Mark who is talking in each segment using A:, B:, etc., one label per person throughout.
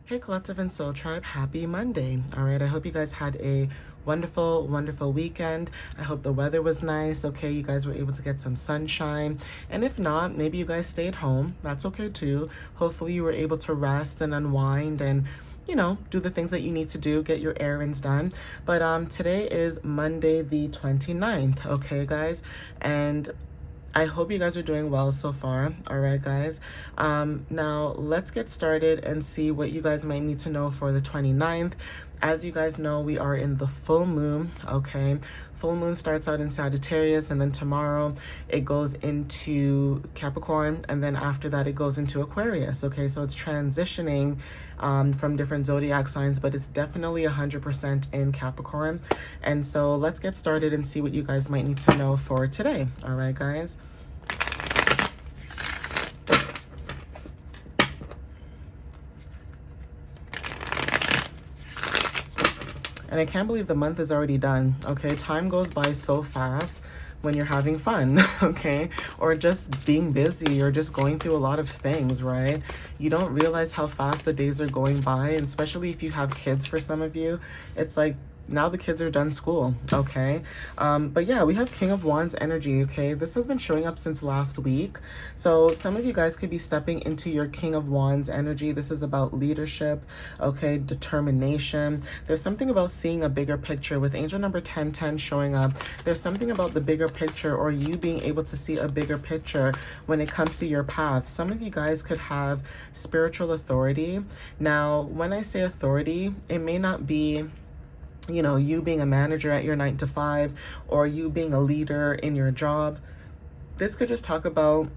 A: Hey Collective and Soul Tribe, happy Monday. All right, I hope you guys had a wonderful, wonderful weekend. I hope the weather was nice, okay? You guys were able to get some sunshine. And if not, maybe you guys stayed home. That's okay too. Hopefully you were able to rest and unwind and do the things that you need to do, get your errands done. But today is Monday the 29th, okay guys? And I hope you guys are doing well so far. All right, guys. Now, let's get started and see what you guys might need to know for the 29th. As you guys know, we are in the full moon, okay? Full moon starts out in Sagittarius, and then tomorrow it goes into Capricorn, and then after that it goes into Aquarius, okay? So it's transitioning from different zodiac signs, but it's definitely 100% in Capricorn. And so let's get started and see what you guys might need to know for today. All right, guys? And I can't believe the month is already done, okay? Time goes by so fast when you're having fun, okay? Or just being busy or just going through a lot of things, right? You don't realize how fast the days are going by, and especially if you have kids. For some of you, it's like now the kids are done school, okay? But yeah, we have King of Wands energy, okay? This has been showing up since last week. So some of you guys could be stepping into your King of Wands energy. This is about leadership, okay? Determination. There's something about seeing a bigger picture. With angel number 1010 showing up, there's something about the bigger picture, or you being able to see a bigger picture when it comes to your path. Some of you guys could have spiritual authority. Now, when I say authority, it may not be you being a manager at your 9 to 5 or you being a leader in your job. This could just talk about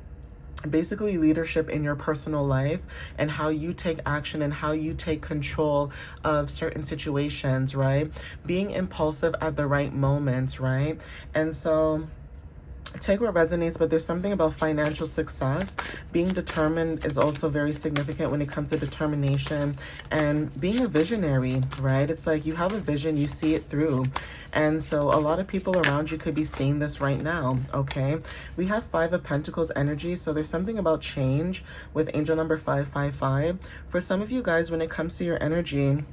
A: basically leadership in your personal life and how you take action and how you take control of certain situations, right? Being impulsive at the right moments, right? And so take what resonates, but there's something about financial success. Being determined is also very significant when it comes to determination and being a visionary, right? It's like you have a vision, you see it through. And so a lot of people around you could be seeing this right now, okay? We have 5 of Pentacles energy, so there's something about change with angel number 555. For some of you guys, when it comes to your energy,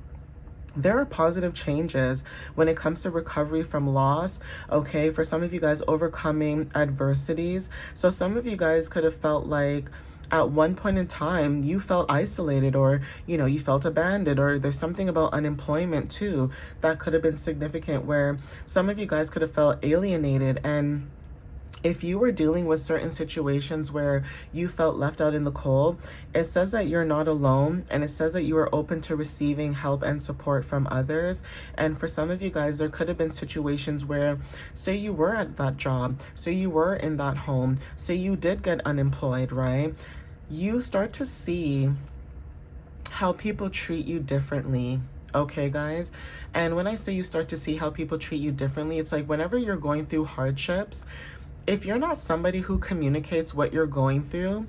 A: there are positive changes when it comes to recovery from loss, okay? For some of you guys, overcoming adversities. So some of you guys could have felt like at one point in time you felt isolated, or you felt abandoned, or there's something about unemployment too that could have been significant, where some of you guys could have felt alienated. And if you were dealing with certain situations where you felt left out in the cold, it says that you're not alone, and it says that you are open to receiving help and support from others. And for some of you guys, there could have been situations where, say you were at that job, say you were in that home, say you did get unemployed, right? You start to see how people treat you differently. Okay, guys? And when I say you start to see how people treat you differently, it's like whenever you're going through hardships, if you're not somebody who communicates what you're going through,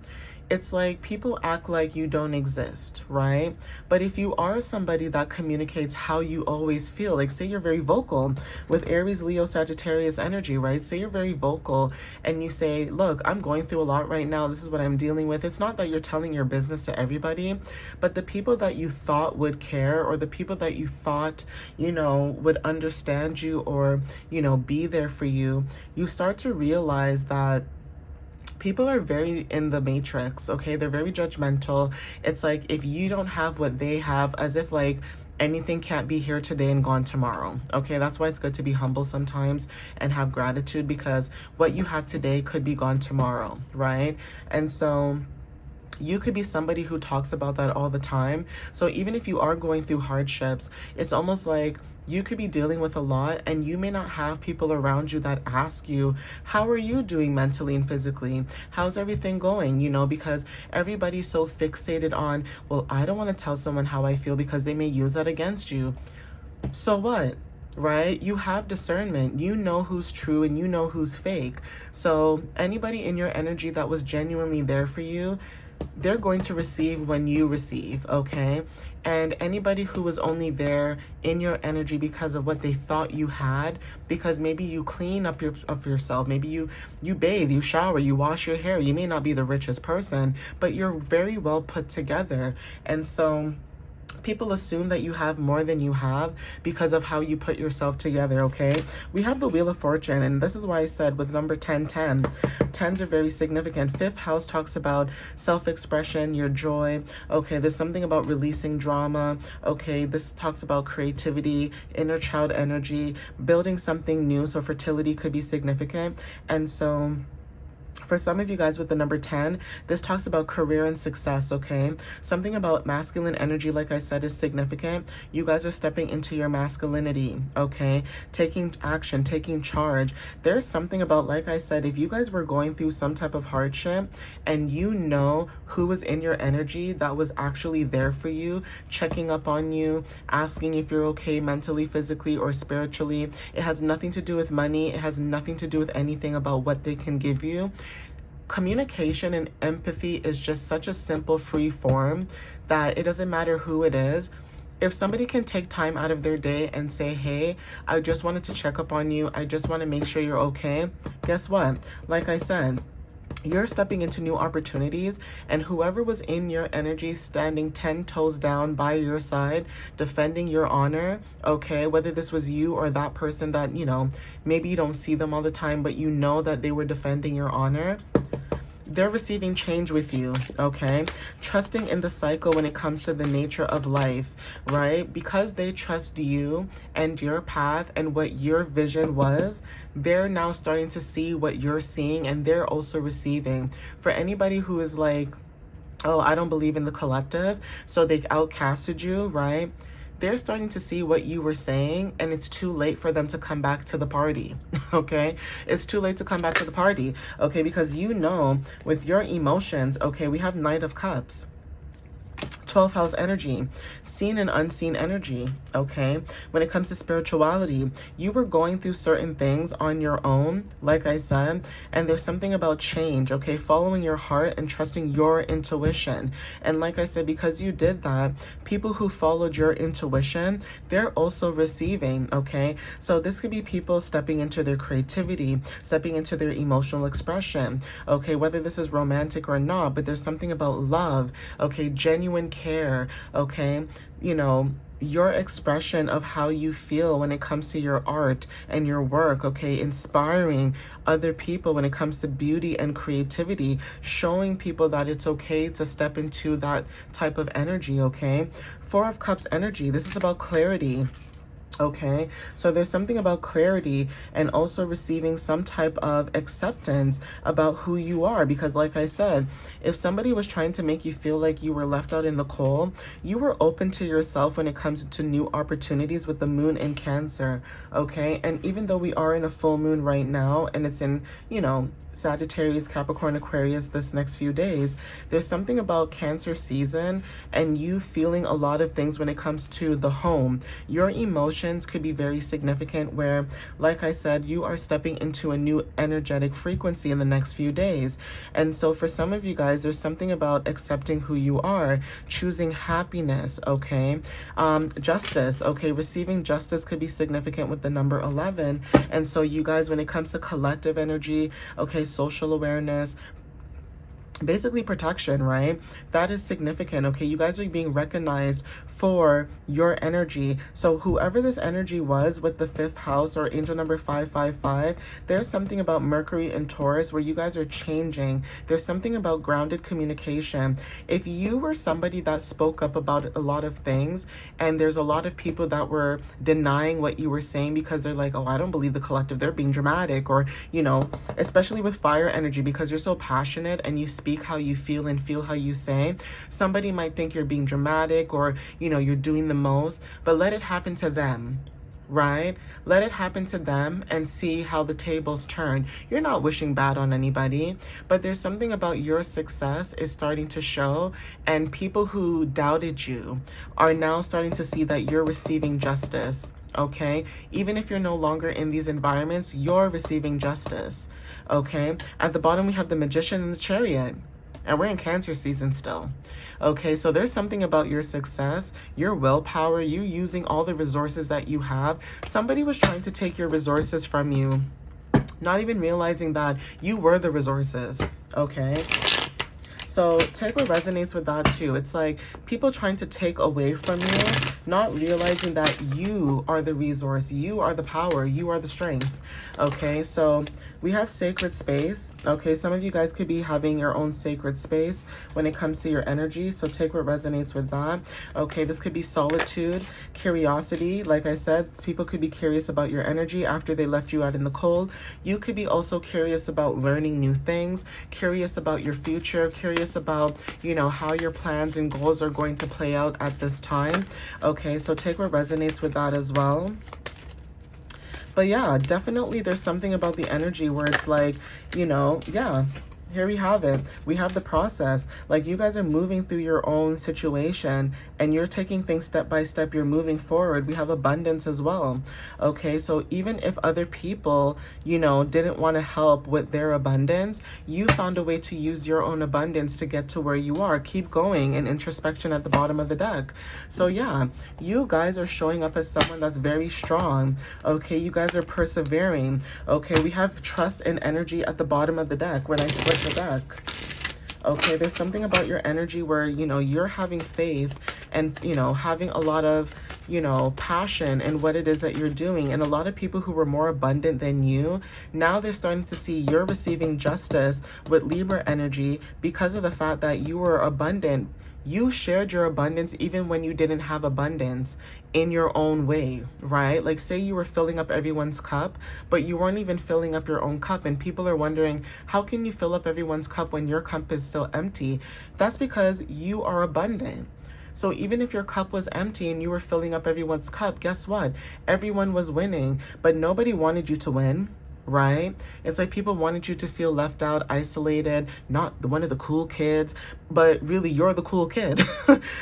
A: it's like people act like you don't exist, right? But if you are somebody that communicates how you always feel, like say you're very vocal with Aries, Leo, Sagittarius energy, right? Say you're very vocal and you say, look, I'm going through a lot right now. This is what I'm dealing with. It's not that you're telling your business to everybody, but the people that you thought would care, or the people that you thought, would understand you, or, be there for you, you start to realize that people are very in the matrix, okay? They're very judgmental. It's like if you don't have what they have, as if like anything can't be here today and gone tomorrow, okay? That's why it's good to be humble sometimes and have gratitude, because what you have today could be gone tomorrow, right? And so you could be somebody who talks about that all the time. So even if you are going through hardships, it's almost like you could be dealing with a lot, and you may not have people around you that ask you, how are you doing mentally and physically? How's everything going? Because everybody's so fixated on, well, I don't want to tell someone how I feel because they may use that against you. So what? Right? You have discernment. You know who's true and you know who's fake. So anybody in your energy that was genuinely there for you, they're going to receive when you receive, okay? And anybody who was only there in your energy because of what they thought you had, because maybe you clean up yourself, maybe you bathe, you shower, you wash your hair. You may not be the richest person, but you're very well put together. And so People assume that you have more than you have because of how you put yourself together, okay? We have the Wheel of Fortune, and this is why I said with number 10, 10s are very significant. Fifth house talks about self-expression, your joy, okay? There's something about releasing drama, okay? This talks about creativity, inner child energy, building something new, so fertility could be significant. And so for some of you guys with the number 10, this talks about career and success, okay? Something about masculine energy, like I said, is significant. You guys are stepping into your masculinity, okay? Taking action, taking charge. There's something about, like I said, if you guys were going through some type of hardship and you know who was in your energy that was actually there for you, checking up on you, asking if you're okay mentally, physically, or spiritually. It has nothing to do with money. It has nothing to do with anything about what they can give you. Communication and empathy is just such a simple, free form that it doesn't matter who it is. If somebody can take time out of their day and say, hey, I just wanted to check up on you, I just want to make sure you're okay, guess what? Like I said, you're stepping into new opportunities, and whoever was in your energy standing 10 toes down by your side, defending your honor, okay, whether this was you or that person that, you know, maybe you don't see them all the time, but you know that they were defending your honor, they're receiving change with you, okay? Trusting in the cycle when it comes to the nature of life, right? Because they trust you and your path and what your vision was, they're now starting to see what you're seeing, and they're also receiving. For anybody who is like, oh, I don't believe in the collective, so they outcasted you, right? They're starting to see what you were saying, and it's too late for them to come back to the party, okay? It's too late to come back to the party, okay? Because you know, with your emotions, okay, we have Knight of Cups. 12th house energy, seen and unseen energy, okay? When it comes to spirituality, you were going through certain things on your own, like I said, and there's something about change, okay? Following your heart and trusting your intuition. And like I said, because you did that, people who followed your intuition, they're also receiving, okay? So this could be people stepping into their creativity, stepping into their emotional expression, okay? Whether this is romantic or not, but there's something about love, okay? Genuine care, okay? You know, your expression of how you feel when it comes to your art and your work, okay? Inspiring other people when it comes to beauty and creativity, showing people that it's okay to step into that type of energy, okay? Four of Cups energy, this is about clarity. Okay, so there's something about clarity and also receiving some type of acceptance about who you are, because like I said, if somebody was trying to make you feel like you were left out in the cold, you were open to yourself when it comes to new opportunities with the moon in Cancer, okay? And even though we are in a full moon right now and it's in, you know, Sagittarius, Capricorn, Aquarius this next few days, there's something about Cancer season and you feeling a lot of things when it comes to the home. Your emotions could be very significant where, like I said, you are stepping into a new energetic frequency in the next few days. And so for some of you guys, there's something about accepting who you are, choosing happiness, okay? Justice, okay? Receiving justice could be significant with the number 11. And so you guys, when it comes to collective energy, okay, social awareness, basically protection, right? That is significant, okay? You guys are being recognized for your energy. So whoever this energy was with the 5th house or angel number 555, there's something about Mercury and Taurus where you guys are changing. There's something about grounded communication. If you were somebody that spoke up about a lot of things and there's a lot of people that were denying what you were saying because they're like, oh, I don't believe the collective, they're being dramatic, or, you know, especially with fire energy, because you're so passionate and you speak how you feel and feel how you say, somebody might think you're being dramatic or, you know, you're doing the most, but let it happen to them, right? Let it happen to them and see how the tables turn. You're not wishing bad on anybody, but there's something about your success is starting to show, and people who doubted you are now starting to see that you're receiving justice. Okay, even if you're no longer in these environments, you're receiving justice. Okay, at the bottom we have the Magician and the Chariot, and we're in Cancer season still. Okay, so there's something about your success, your willpower, you using all the resources that you have. Somebody was trying to take your resources from you, not even realizing that you were the resources. Okay, So take what resonates with that too. It's like people trying to take away from you, not realizing that you are the resource, you are the power, you are the strength. Okay, so we have sacred space. Okay, some of you guys could be having your own sacred space when it comes to your energy. So take what resonates with that. Okay, this could be solitude, curiosity. Like I said, people could be curious about your energy after they left you out in the cold. You could be also curious about learning new things, curious about your future, curious about, you know, how your plans and goals are going to play out at this time. Okay, so take what resonates with that as well. But yeah, definitely there's something about the energy where it's like, you know, yeah, here we have it. We have the process. Like you guys are moving through your own situation and you're taking things step by step. You're moving forward. We have abundance as well. Okay, so even if other people, you know, didn't want to help with their abundance, you found a way to use your own abundance to get to where you are. Keep going in introspection at the bottom of the deck. So yeah, you guys are showing up as someone that's very strong. Okay, you guys are persevering. Okay, we have trust and energy at the bottom of the deck when I split the deck. Okay, there's something about your energy where, you know, you're having faith and, you know, having a lot of, you know, passion in what it is that you're doing. And a lot of people who were more abundant than you, now they're starting to see you're receiving justice with Libra energy because of the fact that you were abundant. You shared your abundance even when you didn't have abundance in your own way, right? Like say you were filling up everyone's cup, but you weren't even filling up your own cup. And people are wondering, how can you fill up everyone's cup when your cup is still empty? That's because you are abundant. So even if your cup was empty and you were filling up everyone's cup, guess what? Everyone was winning, but nobody wanted you to win. Right? It's like people wanted you to feel left out, isolated, not one of the cool kids, but really you're the cool kid.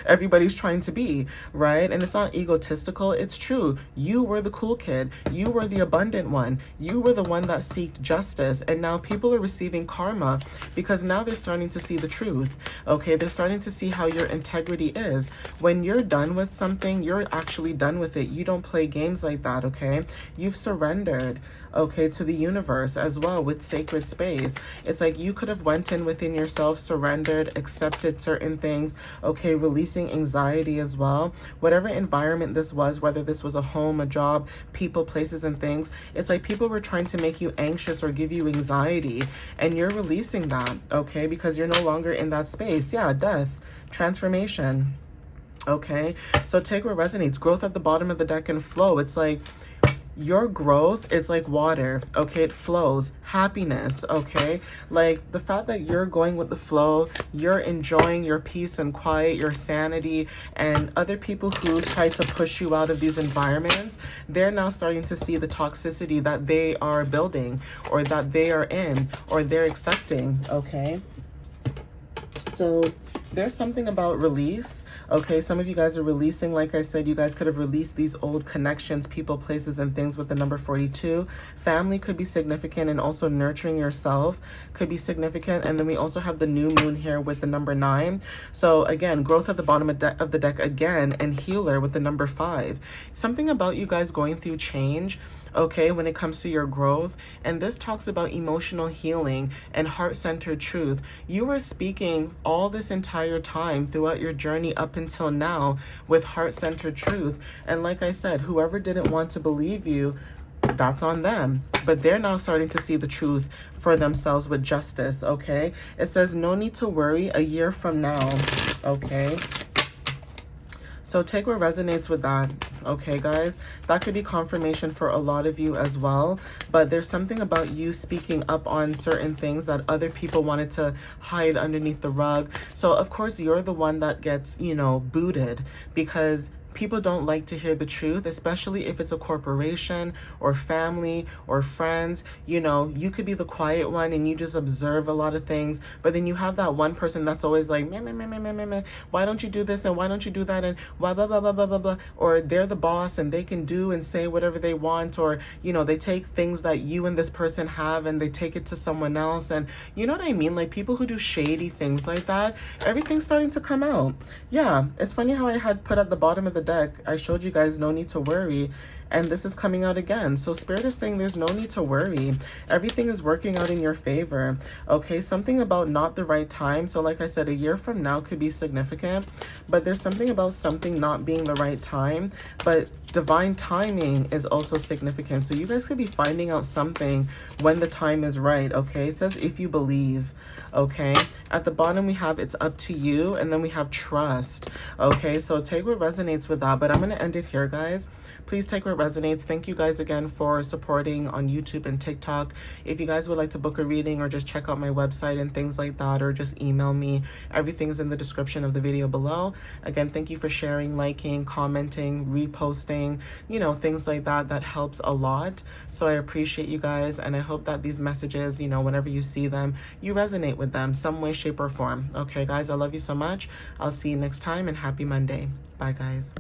A: Everybody's trying to be, right? And it's not egotistical. It's true. You were the cool kid. You were the abundant one. You were the one that seeked justice. And now people are receiving karma because now they're starting to see the truth. Okay, they're starting to see how your integrity is. When you're done with something, you're actually done with it. You don't play games like that, okay? You've surrendered, okay, to the universe as well with sacred space. It's like you could have went in within yourself, surrendered, accepted certain things, okay, releasing anxiety as well. Whatever environment this was, whether this was a home, a job, people, places, and things, it's like people were trying to make you anxious or give you anxiety, and you're releasing that, okay, because you're no longer in that space. Yeah, death, transformation. Okay, so take what resonates. Growth at the bottom of the deck and flow. It's like your growth is like water, okay? It flows. Happiness, okay? Like the fact that you're going with the flow, you're enjoying your peace and quiet, your sanity, and other people who try to push you out of these environments, they're now starting to see the toxicity that they are building or that they are in or they're accepting, okay? So there's something about release. Okay, some of you guys are releasing. Like I said, you guys could have released these old connections, people, places, and things with the number 42. Family could be significant, and also nurturing yourself could be significant. And then we also have the new moon here with the number 9. So again, growth at the bottom of the deck again, and healer with the number 5. Something about you guys going through change, okay, when it comes to your growth. And this talks about emotional healing and heart-centered truth. You were speaking all this entire time throughout your journey up until now with heart-centered truth. And like I said, whoever didn't want to believe you, that's on them. But they're now starting to see the truth for themselves with justice, okay? It says, no need to worry a year from now, okay? So take what resonates with that, okay, guys? That could be confirmation for a lot of you as well. But there's something about you speaking up on certain things that other people wanted to hide underneath the rug. So, of course, you're the one that gets, you know, booted because people don't like to hear the truth, especially if it's a corporation or family or friends. You know, you could be the quiet one and you just observe a lot of things, but then you have that one person that's always like, meh, meh, meh, meh, meh, meh, meh. Why don't you do this and why don't you do that and blah, blah, blah, blah, blah, blah, blah. Or they're the boss and they can do and say whatever they want, or, you know, they take things that you and this person have and they take it to someone else. And you know what I mean? Like people who do shady things like that, everything's starting to come out. Yeah, it's funny how I had put at the bottom of the the deck, I showed you guys no need to worry. And this is coming out again. So Spirit is saying there's no need to worry. Everything is working out in your favor. Okay, something about not the right time. So like I said, a year from now could be significant, but there's something about something not being the right time. But divine timing is also significant. So you guys could be finding out something when the time is right. Okay, it says if you believe. Okay, at the bottom we have it's up to you, and then we have trust. Okay, so take what resonates with that, but I'm going to end it here, guys. Please take what resonates. Thank you guys again for supporting on YouTube and TikTok. If you guys would like to book a reading or just check out my website and things like that, or just email me, everything's in the description of the video below. Again, thank you for sharing, liking, commenting, reposting, you know, things like that. That helps a lot. So I appreciate you guys, and I hope that these messages, you know, whenever you see them, you resonate with them some way, shape, or form. Okay, guys, I love you so much. I'll see you next time, and happy Monday. Bye, guys.